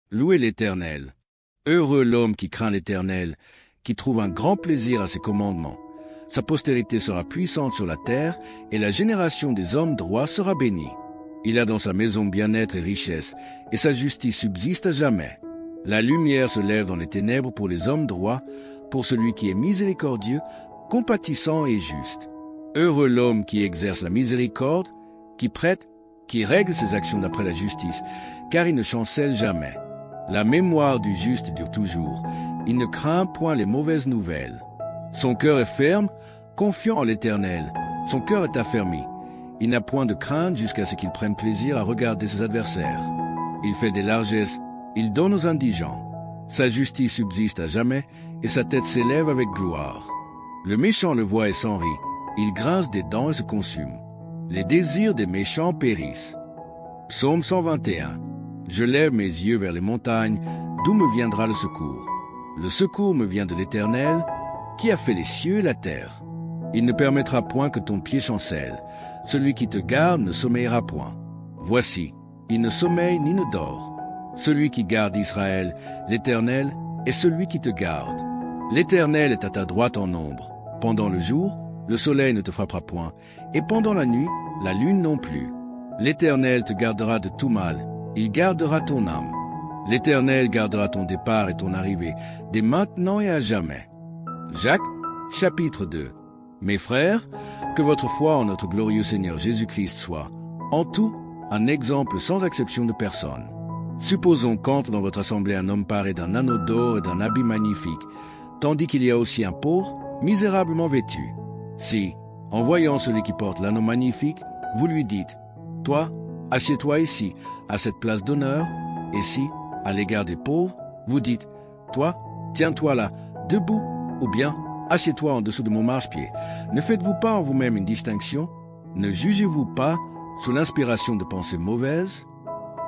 Louez l'Éternel. Heureux l'homme qui craint l'Éternel, qui trouve un grand plaisir à ses commandements. Sa postérité sera puissante sur la terre, et la génération des hommes droits sera bénie. Il a dans sa maison bien-être et richesse, et sa justice subsiste à jamais. La lumière se lève dans les ténèbres pour les hommes droits, pour celui qui est miséricordieux, compatissant et juste. Heureux l'homme qui exerce la miséricorde, qui prête, qui règle ses actions d'après la justice, car il ne chancelle jamais. La mémoire du juste dure toujours. Il ne craint point les mauvaises nouvelles. Son cœur est ferme, confiant en l'Éternel. Son cœur est affermi. Il n'a point de crainte jusqu'à ce qu'il prenne plaisir à regarder ses adversaires. Il fait des largesses, il donne aux indigents. Sa justice subsiste à jamais, et sa tête s'élève avec gloire. Le méchant le voit et s'en rit. Il grince des dents et se consume. Les désirs des méchants périssent. Psaume 121. Je lève mes yeux vers les montagnes, d'où me viendra le secours? Le secours me vient de l'Éternel, qui a fait les cieux et la terre. Il ne permettra point que ton pied chancelle. Celui qui te garde ne sommeillera point. Voici, il ne sommeille ni ne dort. Celui qui garde Israël, l'Éternel, est celui qui te garde. L'Éternel est à ta droite en ombre. Pendant le jour, le soleil ne te frappera point, et pendant la nuit, la lune non plus. L'Éternel te gardera de tout mal. Il gardera ton âme. L'Éternel gardera ton départ et ton arrivée, dès maintenant et à jamais. Jacques, chapitre 2. Mes frères, que votre foi en notre glorieux Seigneur Jésus-Christ soit, en tout, un exemple sans exception de personne. Supposons qu'entre dans votre assemblée un homme paré d'un anneau d'or et d'un habit magnifique, tandis qu'il y a aussi un pauvre, misérablement vêtu. Si, en voyant celui qui porte l'anneau magnifique, vous lui dites, « Toi, assieds-toi ici, à cette place d'honneur, » et si, à l'égard des pauvres, vous dites, « Toi, tiens-toi là, debout, ou bien, assieds-toi en dessous de mon marchepied. » Ne faites-vous pas en vous-même une distinction? Ne jugez-vous pas sous l'inspiration de pensées mauvaises?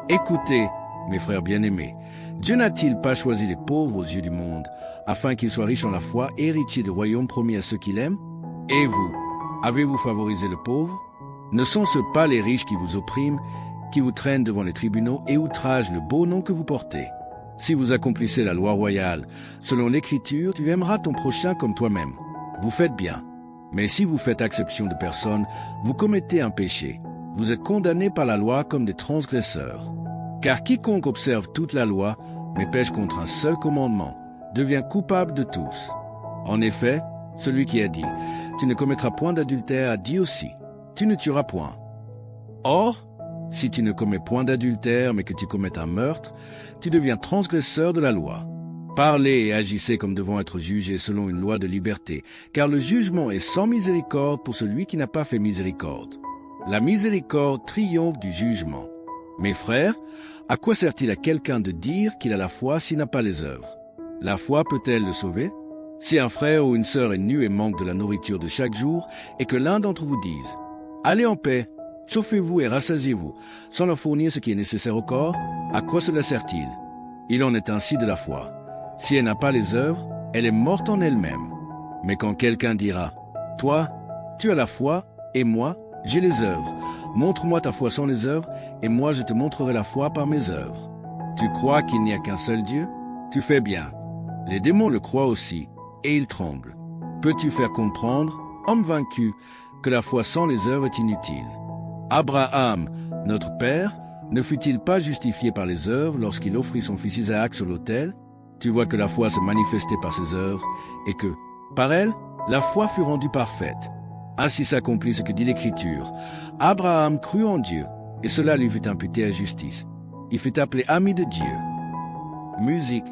Écoutez, mes frères bien-aimés, Dieu n'a-t-il pas choisi les pauvres aux yeux du monde, afin qu'ils soient riches en la foi, héritiers du royaume promis à ceux qui l'aiment? Et vous, avez-vous favorisé le pauvre? Ne sont-ce pas les riches qui vous oppriment, qui vous traînent devant les tribunaux et outragent le beau nom que vous portez? Si vous accomplissez la loi royale, selon l'Écriture, tu aimeras ton prochain comme toi-même. Vous faites bien. Mais si vous faites exception de personne, vous commettez un péché. Vous êtes condamnés par la loi comme des transgresseurs. Car quiconque observe toute la loi, mais pêche contre un seul commandement, devient coupable de tous. En effet, celui qui a dit « Tu ne commettras point d'adultère » a dit aussi « Tu ne tueras point ». Or, si tu ne commets point d'adultère, mais que tu commettes un meurtre, tu deviens transgresseur de la loi. Parlez et agissez comme devant être jugés selon une loi de liberté, car le jugement est sans miséricorde pour celui qui n'a pas fait miséricorde. La miséricorde triomphe du jugement. Mes frères, à quoi sert-il à quelqu'un de dire qu'il a la foi s'il n'a pas les œuvres? La foi peut-elle le sauver? Si un frère ou une sœur est nu et manque de la nourriture de chaque jour, et que l'un d'entre vous dise « Allez en paix, chauffez-vous et rassasiez-vous, sans leur fournir ce qui est nécessaire au corps, à quoi cela sert-il? Il en est ainsi de la foi. Si elle n'a pas les œuvres, elle est morte en elle-même. Mais quand quelqu'un dira « Toi, tu as la foi, et moi, j'ai les œuvres. Montre-moi ta foi sans les œuvres, et moi je te montrerai la foi par mes œuvres. Tu crois qu'il n'y a qu'un seul Dieu? Tu fais bien. Les démons le croient aussi, et ils tremblent. Peux-tu faire comprendre, homme vaincu, que la foi sans les œuvres est inutile? Abraham, notre père, ne fut-il pas justifié par les œuvres lorsqu'il offrit son fils Isaac sur l'autel? Tu vois que la foi se manifestait par ses œuvres, et que, par elle, la foi fut rendue parfaite. Ainsi s'accomplit ce que dit l'Écriture. Abraham crut en Dieu, et cela lui fut imputé à justice. Il fut appelé ami de Dieu. Musique.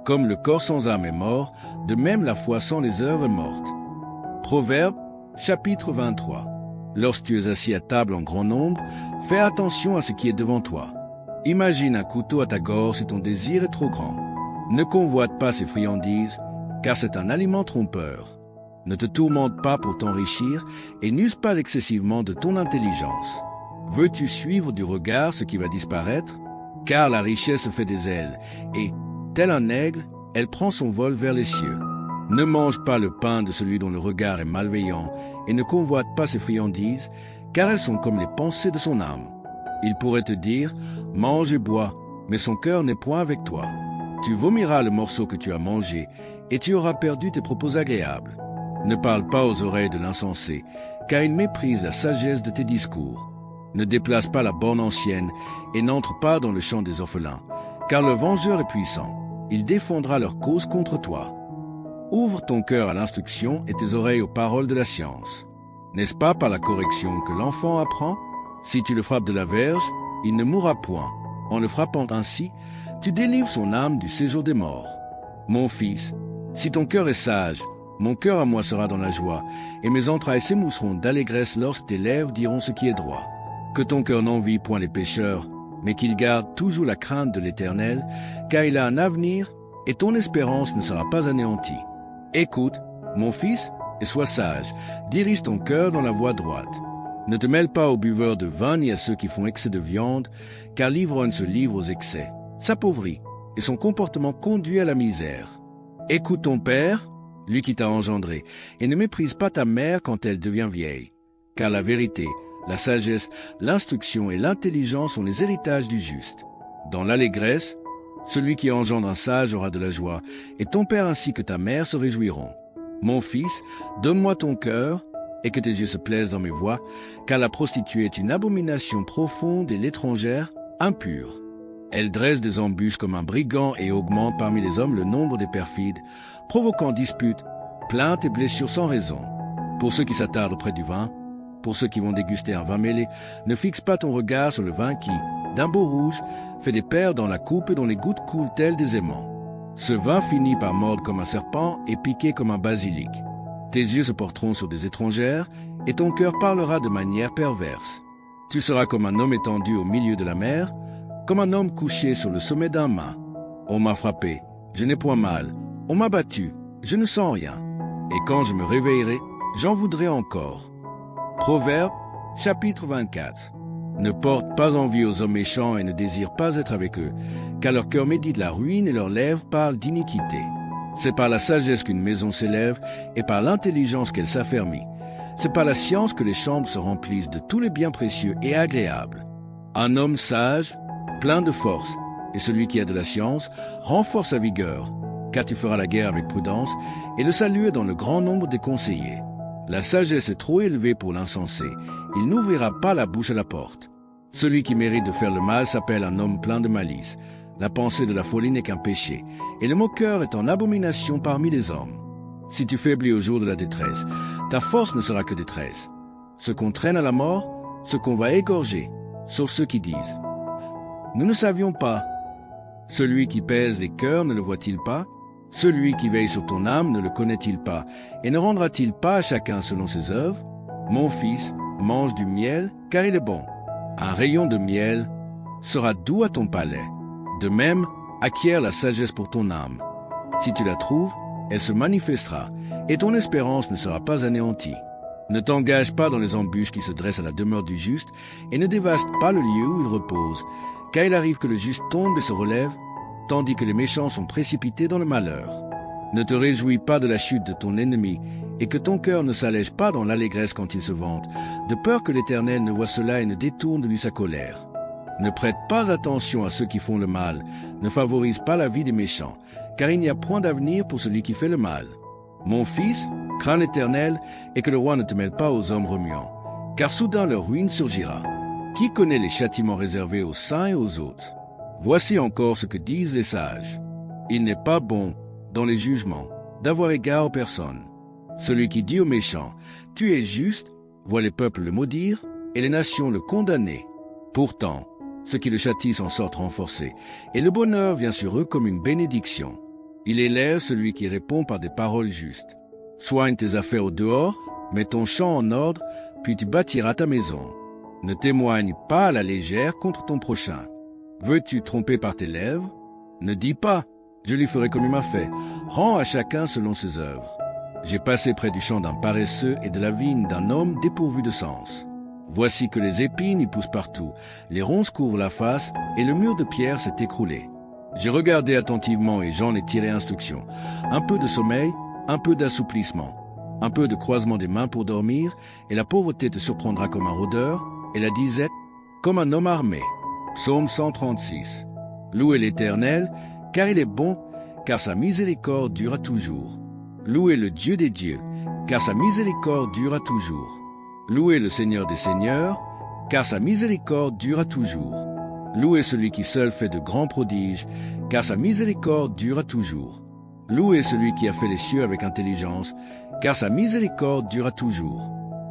Comme le corps sans âme est mort, de même la foi sans les œuvres est morte. Proverbe, chapitre 23. Lorsque tu es assis à table en grand nombre, fais attention à ce qui est devant toi. Imagine un couteau à ta gorge si ton désir est trop grand. Ne convoite pas ces friandises, car c'est un aliment trompeur. Ne te tourmente pas pour t'enrichir et n'use pas excessivement de ton intelligence. Veux-tu suivre du regard ce qui va disparaître? Car la richesse fait des ailes, et, tel un aigle, elle prend son vol vers les cieux. Ne mange pas le pain de celui dont le regard est malveillant, et ne convoite pas ses friandises, car elles sont comme les pensées de son âme. Il pourrait te dire, mange et bois, mais son cœur n'est point avec toi. Tu vomiras le morceau que tu as mangé, et tu auras perdu tes propos agréables. Ne parle pas aux oreilles de l'insensé, car il méprise la sagesse de tes discours. Ne déplace pas la borne ancienne, et n'entre pas dans le champ des orphelins, car le vengeur est puissant. Il défendra leur cause contre toi. Ouvre ton cœur à l'instruction et tes oreilles aux paroles de la science. N'est-ce pas par la correction que l'enfant apprend? Si tu le frappes de la verge, il ne mourra point. En le frappant ainsi, tu délivres son âme du séjour des morts. Mon fils, si ton cœur est sage, mon cœur à moi sera dans la joie, et mes entrailles s'émousseront d'allégresse lorsque tes lèvres diront ce qui est droit. Que ton cœur n'envie point les pécheurs, mais qu'il garde toujours la crainte de l'Éternel, car il a un avenir, et ton espérance ne sera pas anéantie. Écoute, mon fils, et sois sage, dirige ton cœur dans la voie droite. Ne te mêle pas aux buveurs de vin ni à ceux qui font excès de viande, car l'ivrogne se livre aux excès, s'appauvrit, et son comportement conduit à la misère. Écoute ton père, lui qui t'a engendré, et ne méprise pas ta mère quand elle devient vieille, car la vérité, la sagesse, l'instruction et l'intelligence sont les héritages du juste. Dans l'allégresse, celui qui engendre un sage aura de la joie, et ton père ainsi que ta mère se réjouiront. Mon fils, donne-moi ton cœur, et que tes yeux se plaisent dans mes voies, car la prostituée est une abomination profonde et l'étrangère impure. Elle dresse des embûches comme un brigand et augmente parmi les hommes le nombre des perfides, provoquant disputes, plaintes et blessures sans raison. Pour ceux qui s'attardent auprès du vin, pour ceux qui vont déguster un vin mêlé, ne fixe pas ton regard sur le vin qui, d'un beau rouge, fait des perles dans la coupe et dont les gouttes coulent telles des aimants. Ce vin finit par mordre comme un serpent et piquer comme un basilic. Tes yeux se porteront sur des étrangères, et ton cœur parlera de manière perverse. Tu seras comme un homme étendu au milieu de la mer, comme un homme couché sur le sommet d'un mât. On m'a frappé, je n'ai point mal. On m'a battu, je ne sens rien. Et quand je me réveillerai, j'en voudrais encore. Proverbe, chapitre 24. Ne porte pas envie aux hommes méchants et ne désire pas être avec eux, car leur cœur médite la ruine et leurs lèvres parlent d'iniquité. C'est par la sagesse qu'une maison s'élève et par l'intelligence qu'elle s'affermit. C'est par la science que les chambres se remplissent de tous les biens précieux et agréables. Un homme sage, plein de force, et celui qui a de la science, renforce sa vigueur, car tu feras la guerre avec prudence, et le salut est dans le grand nombre des conseillers. La sagesse est trop élevée pour l'insensé, il n'ouvrira pas la bouche à la porte. Celui qui mérite de faire le mal s'appelle un homme plein de malice. La pensée de la folie n'est qu'un péché, et le moqueur est en abomination parmi les hommes. Si tu faiblis au jour de la détresse, ta force ne sera que détresse. Ce qu'on traîne à la mort, ce qu'on va égorger, sauf ceux qui disent « Nous ne savions pas ». Celui qui pèse les cœurs ne le voit-il pas? Celui qui veille sur ton âme ne le connaît-il pas? Et ne rendra-t-il pas à chacun selon ses œuvres? Mon fils, mange du miel, car il est bon. Un rayon de miel sera doux à ton palais. De même, acquiert la sagesse pour ton âme. Si tu la trouves, elle se manifestera, et ton espérance ne sera pas anéantie. Ne t'engage pas dans les embûches qui se dressent à la demeure du juste, et ne dévaste pas le lieu où il repose, car il arrive que le juste tombe et se relève, tandis que les méchants sont précipités dans le malheur. Ne te réjouis pas de la chute de ton ennemi, et que ton cœur ne s'allège pas dans l'allégresse quand il se vante, de peur que l'Éternel ne voie cela et ne détourne de lui sa colère. Ne prête pas attention à ceux qui font le mal, ne favorise pas la vie des méchants, car il n'y a point d'avenir pour celui qui fait le mal. Mon fils, crains l'Éternel, et que le roi ne te mêle pas aux hommes remuants, car soudain leur ruine surgira. Qui connaît les châtiments réservés aux saints et aux autres? Voici encore ce que disent les sages. Il n'est pas bon, dans les jugements, d'avoir égard aux personnes. Celui qui dit aux méchants, « Tu es juste », voit les peuples le maudire et les nations le condamner. Pourtant, ceux qui le châtient s'en sortent renforcés, et le bonheur vient sur eux comme une bénédiction. Il élève celui qui répond par des paroles justes. Soigne tes affaires au dehors, mets ton champ en ordre, puis tu bâtiras ta maison. Ne témoigne pas à la légère contre ton prochain. Veux-tu tromper par tes lèvres? Ne dis pas, je lui ferai comme il m'a fait. Rends à chacun selon ses œuvres. J'ai passé près du champ d'un paresseux et de la vigne d'un homme dépourvu de sens. Voici que les épines y poussent partout, les ronces couvrent la face, et le mur de pierre s'est écroulé. J'ai regardé attentivement et j'en ai tiré instruction. Un peu de sommeil, un peu d'assouplissement, un peu de croisement des mains pour dormir, et la pauvreté te surprendra comme un rôdeur, et la disette comme un homme armé. Psaume 136. Louez l'Éternel, car il est bon, car sa miséricorde durera toujours. Louez le Dieu des dieux, car sa miséricorde durera toujours. Louez le Seigneur des seigneurs, car sa miséricorde durera toujours. Louez celui qui seul fait de grands prodiges, car sa miséricorde durera toujours. Louez celui qui a fait les cieux avec intelligence, car sa miséricorde durera toujours.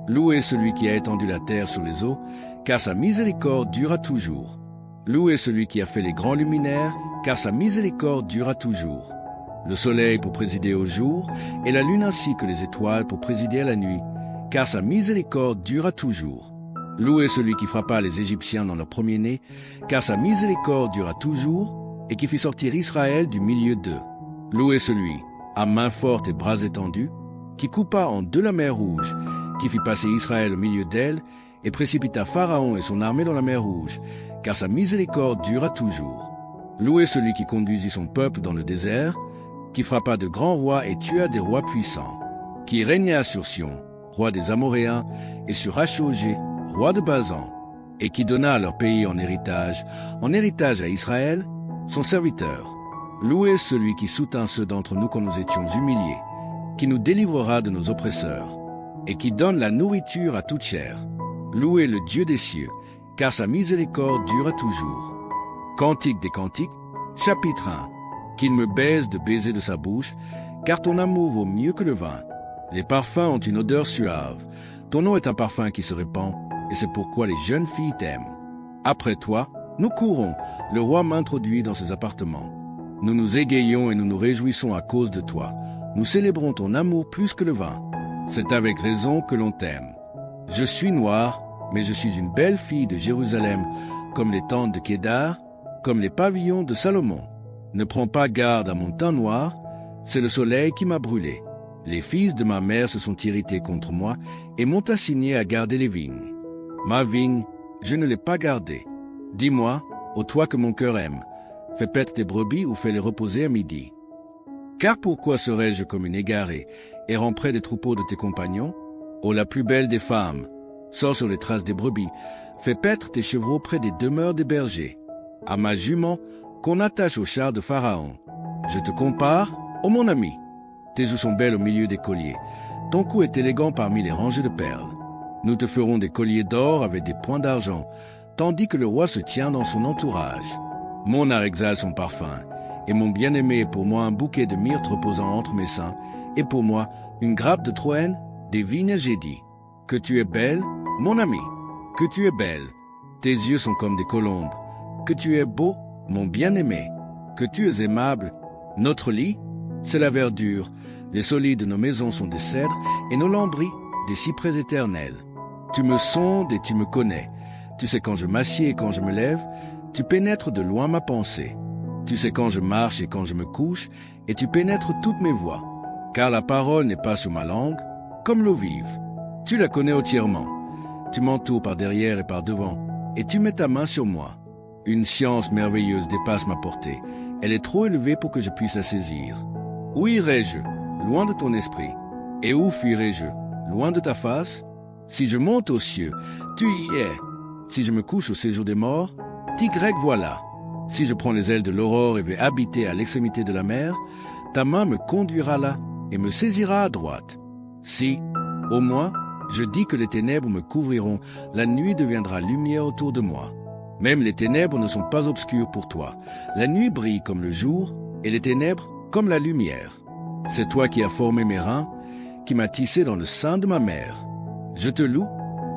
Louez celui qui a étendu la terre sur les eaux, car sa miséricorde durera toujours. Louez celui qui a fait les grands luminaires, car sa miséricorde durera toujours. Le soleil pour présider au jour, et la lune ainsi que les étoiles pour présider à la nuit, car sa miséricorde durera toujours. Louez celui qui frappa les Égyptiens dans leur premier-né, car sa miséricorde durera toujours, et qui fit sortir Israël du milieu d'eux. Louez celui, à main forte et bras étendus, qui coupa en deux la mer Rouge, qui fit passer Israël au milieu d'elle, et précipita Pharaon et son armée dans la mer Rouge, car sa miséricorde durera toujours. Louez celui qui conduisit son peuple dans le désert, qui frappa de grands rois et tua des rois puissants, qui régna sur Sion, roi des Amoréens, et sur Achogé, roi de Basan, et qui donna leur pays en héritage à Israël, son serviteur. Louez celui qui soutint ceux d'entre nous quand nous étions humiliés, qui nous délivrera de nos oppresseurs, et qui donne la nourriture à toute chair. Louez le Dieu des cieux, car sa miséricorde durera toujours. Cantique des cantiques, chapitre 1. Qu'il me baise de baiser de sa bouche, car ton amour vaut mieux que le vin. Les parfums ont une odeur suave. Ton nom est un parfum qui se répand, et c'est pourquoi les jeunes filles t'aiment. Après toi, nous courons, le roi m'introduit dans ses appartements. Nous nous égayons et nous nous réjouissons à cause de toi. Nous célébrons ton amour plus que le vin. C'est avec raison que l'on t'aime. Je suis noire, mais je suis une belle fille de Jérusalem, comme les tentes de Kédar, comme les pavillons de Salomon. Ne prends pas garde à mon teint noir, c'est le soleil qui m'a brûlé. Les fils de ma mère se sont irrités contre moi et m'ont assigné à garder les vignes. Ma vigne, je ne l'ai pas gardée. Dis-moi, ô toi que mon cœur aime, fais paître tes brebis ou fais-les reposer à midi. Car pourquoi serais-je comme une égarée, errant près des troupeaux de tes compagnons? Ô la plus belle des femmes, sors sur les traces des brebis, fais paître tes chevreaux près des demeures des bergers. À ma jument, qu'on attache au char de Pharaon. Je te compare, ô mon ami. Tes joues sont belles au milieu des colliers. Ton cou est élégant parmi les rangées de perles. Nous te ferons des colliers d'or avec des points d'argent, tandis que le roi se tient dans son entourage. Mon art exhale son parfum, et mon bien-aimé est pour moi un bouquet de myrte reposant entre mes seins, et pour moi une grappe de Troène, des vignes j'ai dit. Que tu es belle, mon ami, que tu es belle. Tes yeux sont comme des colombes. Que tu es beau, mon bien-aimé, que tu es aimable. Notre lit, c'est la verdure. Les solides de nos maisons sont des cèdres, et nos lambris, des cyprès éternels. Tu me sondes et tu me connais. Tu sais quand je m'assieds et quand je me lève. Tu pénètres de loin ma pensée. Tu sais quand je marche et quand je me couche, et tu pénètres toutes mes voies. Car la parole n'est pas sur ma langue, comme l'eau vive. Tu la connais entièrement. Tu m'entoures par derrière et par devant, et tu mets ta main sur moi. Une science merveilleuse dépasse ma portée. Elle est trop élevée pour que je puisse la saisir. Où irai-je, loin de ton esprit? Et où fuirai-je, loin de ta face? Si je monte aux cieux, tu y es. Si je me couche au séjour des morts, t'y voilà. Si je prends les ailes de l'aurore et vais habiter à l'extrémité de la mer, ta main me conduira là et me saisira à droite. Si, au moins, je dis que les ténèbres me couvriront, la nuit deviendra lumière autour de moi. Même les ténèbres ne sont pas obscures pour toi. La nuit brille comme le jour, et les ténèbres comme la lumière. C'est toi qui as formé mes reins, qui m'as tissé dans le sein de ma mère. Je te loue,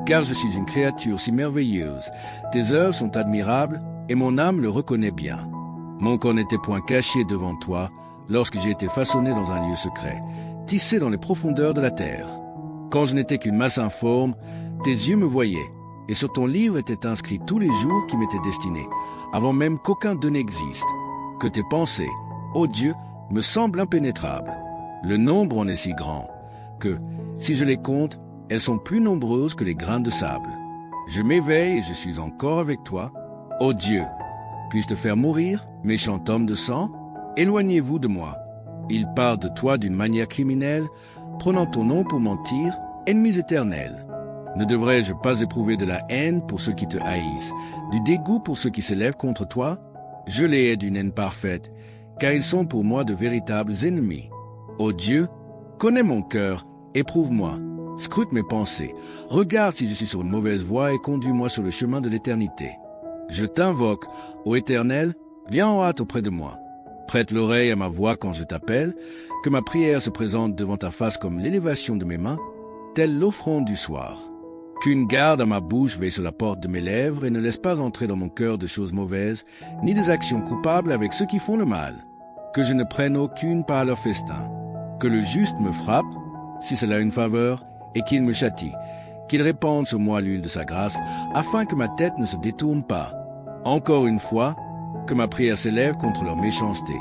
car je suis une créature si merveilleuse. Tes œuvres sont admirables, et mon âme le reconnaît bien. Mon corps n'était point caché devant toi, lorsque j'ai été façonné dans un lieu secret, tissé dans les profondeurs de la terre. Quand je n'étais qu'une masse informe, tes yeux me voyaient, et sur ton livre étaient inscrits tous les jours qui m'étaient destinés, avant même qu'aucun d'eux n'existe. Que tes pensées, ô Dieu, me semblent impénétrables. Le nombre en est si grand, que, si je les compte, elles sont plus nombreuses que les grains de sable. Je m'éveille et je suis encore avec toi. Ô Dieu, puis-je te faire mourir, méchant homme de sang? Éloignez-vous de moi. Ils parlent de toi d'une manière criminelle, prenant ton nom pour mentir, ennemis éternels. Ne devrais-je pas éprouver de la haine pour ceux qui te haïssent, du dégoût pour ceux qui s'élèvent contre toi? Je les hais d'une haine parfaite, car ils sont pour moi de véritables ennemis. Ô Dieu, connais mon cœur, éprouve-moi, scrute mes pensées, regarde si je suis sur une mauvaise voie et conduis-moi sur le chemin de l'éternité. Je t'invoque, ô Éternel, viens en hâte auprès de moi. Prête l'oreille à ma voix quand je t'appelle, que ma prière se présente devant ta face comme l'élévation de mes mains, telle l'offrande du soir. Qu'une garde à ma bouche veille sur la porte de mes lèvres et ne laisse pas entrer dans mon cœur de choses mauvaises, ni des actions coupables avec ceux qui font le mal. Que je ne prenne aucune part à leur festin. Que le juste me frappe, si cela a une faveur, et qu'il me châtie. Qu'il répande sur moi l'huile de sa grâce, afin que ma tête ne se détourne pas. Encore une fois, que ma prière s'élève contre leur méchanceté,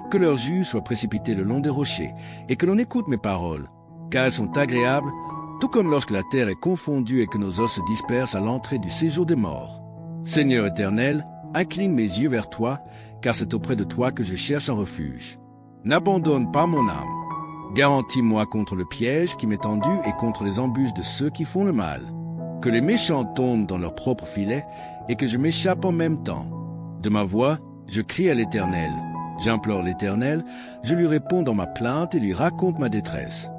que leurs jus soient précipités le long des rochers, et que l'on écoute mes paroles, car elles sont agréables, tout comme lorsque la terre est confondue et que nos os se dispersent à l'entrée du séjour des morts. Seigneur éternel, incline mes yeux vers toi, car c'est auprès de toi que je cherche un refuge. N'abandonne pas mon âme. Garantis-moi contre le piège qui m'est tendu et contre les embûches de ceux qui font le mal. Que les méchants tombent dans leur propre filet et que je m'échappe en même temps. De ma voix, je crie à l'Éternel. J'implore l'Éternel, je lui réponds dans ma plainte et lui raconte ma détresse.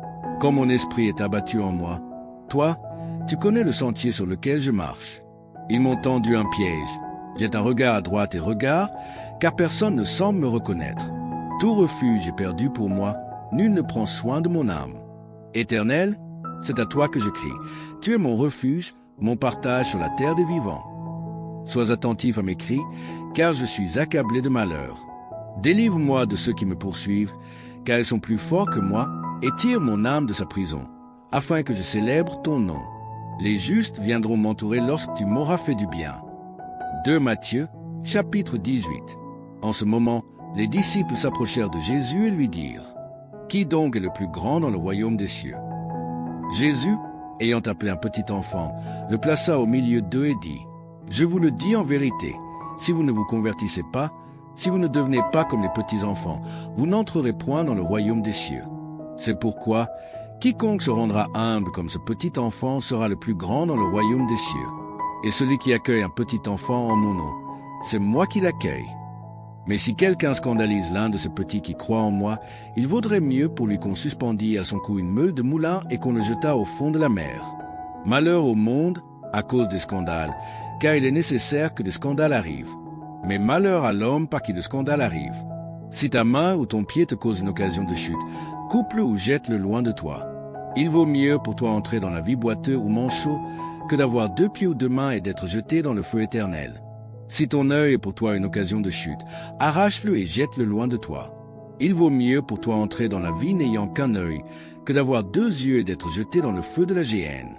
Quand mon esprit est abattu en moi, toi, tu connais le sentier sur lequel je marche. Ils m'ont tendu un piège. Jette un regard à droite et regard, car personne ne semble me reconnaître. Tout refuge est perdu pour moi, nul ne prend soin de mon âme. Éternel, c'est à toi que je crie. Tu es mon refuge, mon partage sur la terre des vivants. Sois attentif à mes cris, car je suis accablé de malheur. Délivre-moi de ceux qui me poursuivent, car ils sont plus forts que moi, et tire mon âme de sa prison, afin que je célèbre ton nom. Les justes viendront m'entourer lorsque tu m'auras fait du bien. 2 Matthieu, chapitre 18. En ce moment, les disciples s'approchèrent de Jésus et lui dirent : « Qui donc est le plus grand dans le royaume des cieux ?» Jésus, ayant appelé un petit enfant, le plaça au milieu d'eux et dit : « Je vous le dis en vérité, si vous ne vous convertissez pas, si vous ne devenez pas comme les petits enfants, vous n'entrerez point dans le royaume des cieux. C'est pourquoi, quiconque se rendra humble comme ce petit enfant sera le plus grand dans le royaume des cieux. Et celui qui accueille un petit enfant en mon nom, c'est moi qui l'accueille. Mais si quelqu'un scandalise l'un de ces petits qui croient en moi, il vaudrait mieux pour lui qu'on suspendît à son cou une meule de moulin et qu'on le jetât au fond de la mer. Malheur au monde à cause des scandales, car il est nécessaire que des scandales arrivent. Mais malheur à l'homme par qui le scandale arrive. Si ta main ou ton pied te cause une occasion de chute, coupe-le ou jette-le loin de toi. Il vaut mieux pour toi entrer dans la vie boiteux ou manchot que d'avoir 2 pieds ou 2 mains et d'être jeté dans le feu éternel. Si ton œil est pour toi une occasion de chute, arrache-le et jette-le loin de toi. Il vaut mieux pour toi entrer dans la vie n'ayant qu'un œil que d'avoir 2 yeux et d'être jeté dans le feu de la géhenne.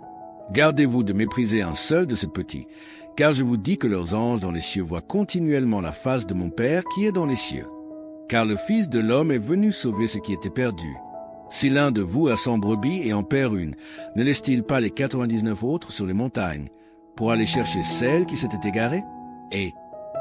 Gardez-vous de mépriser un seul de ces petits, car je vous dis que leurs anges dans les cieux voient continuellement la face de mon Père qui est dans les cieux. Car le Fils de l'homme est venu sauver ce qui était perdu. Si l'un de vous a 100 brebis et en perd une, ne laisse-t-il pas les 99 autres sur les montagnes, pour aller chercher celle qui s'était égarée? Et,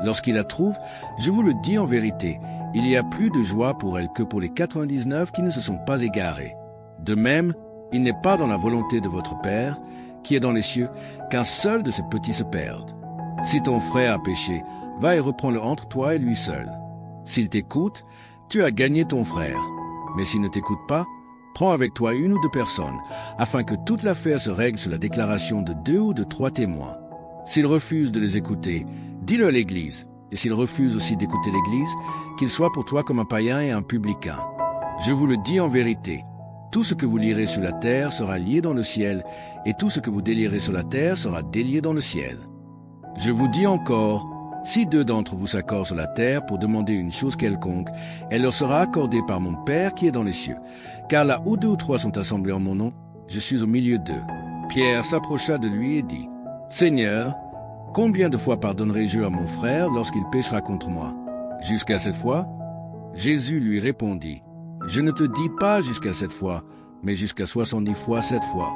lorsqu'il la trouve, je vous le dis en vérité, il y a plus de joie pour elle que pour les 99 qui ne se sont pas égarés. De même, il n'est pas dans la volonté de votre Père, qui est dans les cieux, qu'un seul de ces petits se perde. Si ton frère a péché, va et reprends-le entre toi et lui seul. S'il t'écoute, tu as gagné ton frère. Mais s'il ne t'écoute pas, prends avec toi 1 ou 2 personnes, afin que toute l'affaire se règle sur la déclaration de 2 ou de 3 témoins. S'il refuse de les écouter, dis-le à l'Église. Et s'il refuse aussi d'écouter l'Église, qu'il soit pour toi comme un païen et un publicain. Je vous le dis en vérité, tout ce que vous lirez sur la terre sera lié dans le ciel, et tout ce que vous délierez sur la terre sera délié dans le ciel. Je vous dis encore, si 2 d'entre vous s'accordent sur la terre pour demander une chose quelconque, elle leur sera accordée par mon Père qui est dans les cieux. Car là où 2 ou 3 sont assemblés en mon nom, je suis au milieu d'eux. Pierre s'approcha de lui et dit : « Seigneur, combien de fois pardonnerai-je à mon frère lorsqu'il péchera contre moi? Jusqu'à 7 fois ?» Jésus lui répondit : « Je ne te dis pas jusqu'à 7 fois, mais jusqu'à 70 fois 7 fois.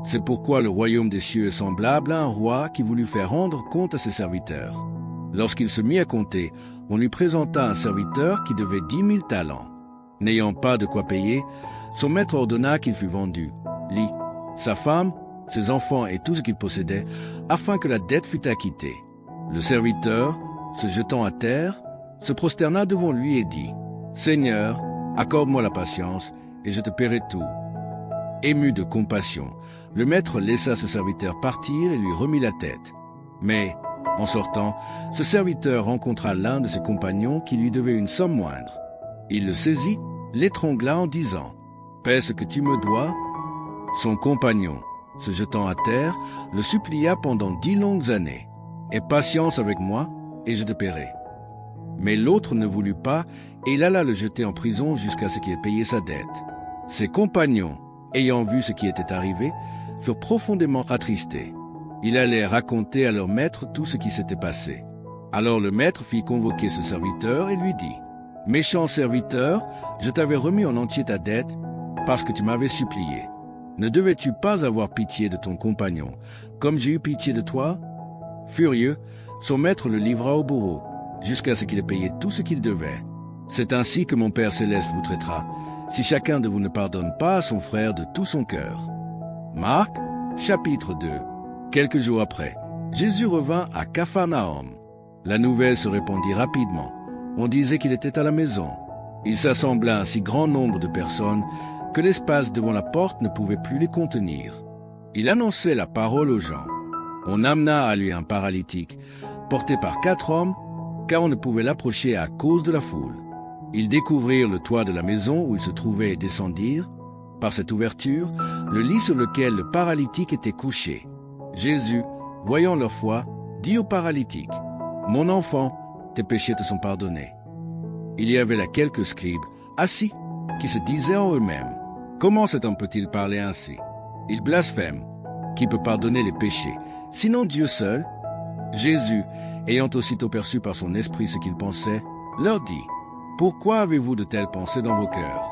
C'est pourquoi le royaume des cieux est semblable à un roi qui voulut faire rendre compte à ses serviteurs. Lorsqu'il se mit à compter, on lui présenta un serviteur qui devait 10 000 talents. N'ayant pas de quoi payer, son maître ordonna qu'il fût vendu, lui, sa femme, ses enfants et tout ce qu'il possédait, afin que la dette fût acquittée. Le serviteur, se jetant à terre, se prosterna devant lui et dit, « Seigneur, accorde-moi la patience, et je te paierai tout. » Ému de compassion, le maître laissa ce serviteur partir et lui remit la tête. Mais, en sortant, ce serviteur rencontra l'un de ses compagnons qui lui devait une somme moindre. Il le saisit, l'étrangla en disant, « Paie ce que tu me dois. » Son compagnon, se jetant à terre, le supplia pendant 10 longues années. « Aie patience avec moi, et je te paierai. » Mais l'autre ne voulut pas, et il alla le jeter en prison jusqu'à ce qu'il ait payé sa dette. Ses compagnons, ayant vu ce qui était arrivé, furent profondément attristés. Ils allèrent raconter à leur maître tout ce qui s'était passé. Alors le maître fit convoquer ce serviteur et lui dit, « Méchant serviteur, je t'avais remis en entier ta dette parce que tu m'avais supplié. Ne devais-tu pas avoir pitié de ton compagnon, comme j'ai eu pitié de toi ?» Furieux, son maître le livra au bourreau, jusqu'à ce qu'il ait payé tout ce qu'il devait. C'est ainsi que mon Père céleste vous traitera, si chacun de vous ne pardonne pas à son frère de tout son cœur. Marc, chapitre 2. Quelques jours après, Jésus revint à Capharnaüm. La nouvelle se répandit rapidement. On disait qu'il était à la maison. Il s'assembla un si grand nombre de personnes que l'espace devant la porte ne pouvait plus les contenir. Il annonçait la parole aux gens. On amena à lui un paralytique, porté par 4 hommes, car on ne pouvait l'approcher à cause de la foule. Ils découvrirent le toit de la maison où il se trouvait et descendirent, par cette ouverture, le lit sur lequel le paralytique était couché. Jésus, voyant leur foi, dit au paralytique, « Mon enfant, tes péchés te sont pardonnés. » Il y avait là quelques scribes, assis, qui se disaient en eux-mêmes, « Comment cet homme peut-il parler ainsi? Il blasphème. Qui peut pardonner les péchés, sinon Dieu seul ?» Jésus, ayant aussitôt perçu par son esprit ce qu'ils pensaient, leur dit, « Pourquoi avez-vous de telles pensées dans vos cœurs?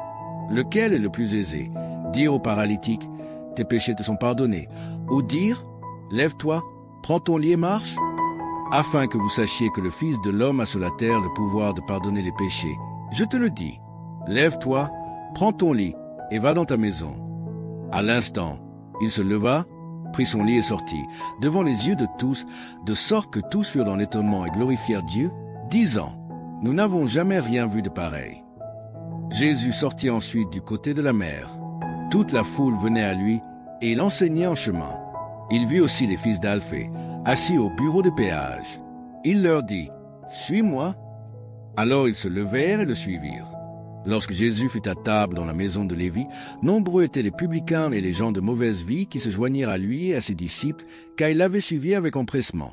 Lequel est le plus aisé, dire au paralytique, « Tes péchés te sont pardonnés » ou dire, « Lève-toi, prends ton lit et marche » afin que vous sachiez que le Fils de l'homme a sur la terre le pouvoir de pardonner les péchés. Je te le dis, lève-toi, prends ton lit et va dans ta maison. À l'instant, il se leva, prit son lit et sortit, devant les yeux de tous, de sorte que tous furent dans l'étonnement et glorifièrent Dieu, disant, « Nous n'avons jamais rien vu de pareil. » Jésus sortit ensuite du côté de la mer. Toute la foule venait à lui, et il enseignait en chemin. Il vit aussi les fils d'Alphée, assis au bureau de péage. Il leur dit, « Suis-moi. » Alors ils se levèrent et le suivirent. Lorsque Jésus fut à table dans la maison de Lévi, nombreux étaient les publicains et les gens de mauvaise vie qui se joignirent à lui et à ses disciples, car il l'avait suivi avec empressement.